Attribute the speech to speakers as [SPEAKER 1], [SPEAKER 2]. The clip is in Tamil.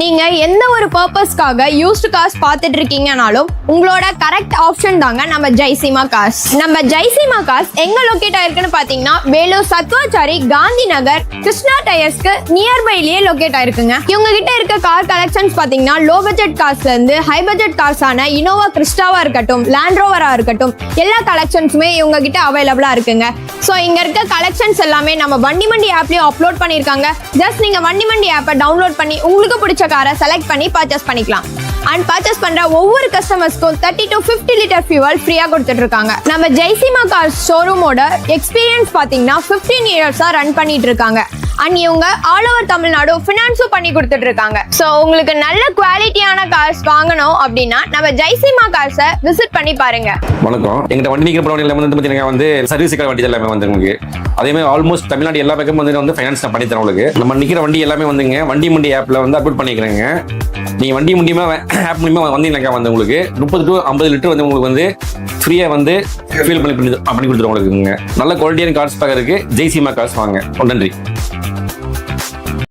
[SPEAKER 1] நீங்க எந்த ஒரு பர்பஸ்க்காக யூஸ்டு கார்ஸ் பார்த்துட்டு இருக்கீங்கனாலும் உங்களோட கரெக்ட் ஆப்ஷன் தாங்க நம்ம ஜெய்சீமா கார்ஸ். நம்ம ஜெய்சீமா கார்ஸ் எங்க லொகேட் ஆயிருக்குன்னு பாத்தீங்கன்னா வேலூர் சத்வாச்சாரி காந்தி நகர் கிருஷ்ணா டயர்ஸ்க்கு நியர்பைலயே லொகேட் ஆயிருக்குங்க. இவங்க கிட்ட இருக்க கார் கலெக்ஷன்ஸ் பாத்தீங்கன்னா லோ பட்ஜெட் கார்ஸ்ல இருந்து ஹை பட்ஜெட் கார்ஸான இனோவா கிறிஸ்டாவா இருக்கட்டும், லேண்ட் ரோவரா இருக்கட்டும், எல்லா கலெக்ஷன்ஸுமே இவங்க கிட்ட அவைலபிளா இருக்குங்க. ஸோ இங்க இருக்க கலெக்ஷன்ஸ் எல்லாமே நம்ம வண்டி மண்டி ஆப்லயும் அப்லோட் பண்ணிருக்காங்க. ஜஸ்ட் நீங்க வண்டி மண்டி ஆப்பை டவுன்லோட் பண்ணி உங்களுக்கு பிடிச்ச காரை செலக்ட் பண்ணி பர்ச்சேஸ் பண்ணிக்கலாம். அண்ட் பர்ச்சேஸ் பண்ற ஒவ்வொரு கஸ்டமர்ஸ்க்கும் 30 to 50 லிட்டர் ஃபியூவல் ஃப்ரீயா கொடுத்துட்டு இருக்காங்க. நம்ம ஜெய்சீமா கார்ஸ் ஷோரூமோட எக்ஸ்பீரியன்ஸ் பாத்தீங்கன்னா 15 இயர்ஸா ரன் பண்ணிட்டு இருக்காங்க. அண்ட் இவங்க ஆல் ஓவர் தமிழ்நாடு ஃபினான்ஸும் பண்ணி கொடுத்துட்டு இருக்காங்க. ஸோ உங்களுக்கு நல்ல குவாலிட்டியான கார்ஸ் வாங்கணும் அப்படின்னா நம்ம ஜெய்சீமா கார்ஸை விசிட் பண்ணி பாருங்க.
[SPEAKER 2] வணக்கம். எங்கிட்ட வண்டி நிற்கிற ப்ராடக்ட் எல்லாமே வந்து சர்வீஸ் வண்டி எல்லாமே வந்து உங்களுக்கு அதே மாதிரி ஆல்மோஸ்ட் தமிழ்நாடு எல்லா பக்கம் வந்து ஃபைனான்ஸ் பண்ணி தரோம். உங்களுக்கு நம்ம நிற்கிற வண்டி எல்லாமே வந்துங்க வண்டி மண்டி ஆப்ல வந்து அப்லோட் பண்ணிக்கிறேங்க. நீங்க வண்டி மூலியமா ஆப் மூலியமா வந்தீங்கன்னாக்கா வந்து உங்களுக்கு 30 to 50 லிட்டர் வந்து உங்களுக்கு வந்து ஃப்ரீயா வந்து ஃபில் பண்ணி கொடுத்துருவோம். உங்களுக்கு நல்ல குவாலிட்டியான கார்ஸ் பார்க்கறதுக்கு ஜெய்சீமா கார்ஸ் வாங்க. நன்றி.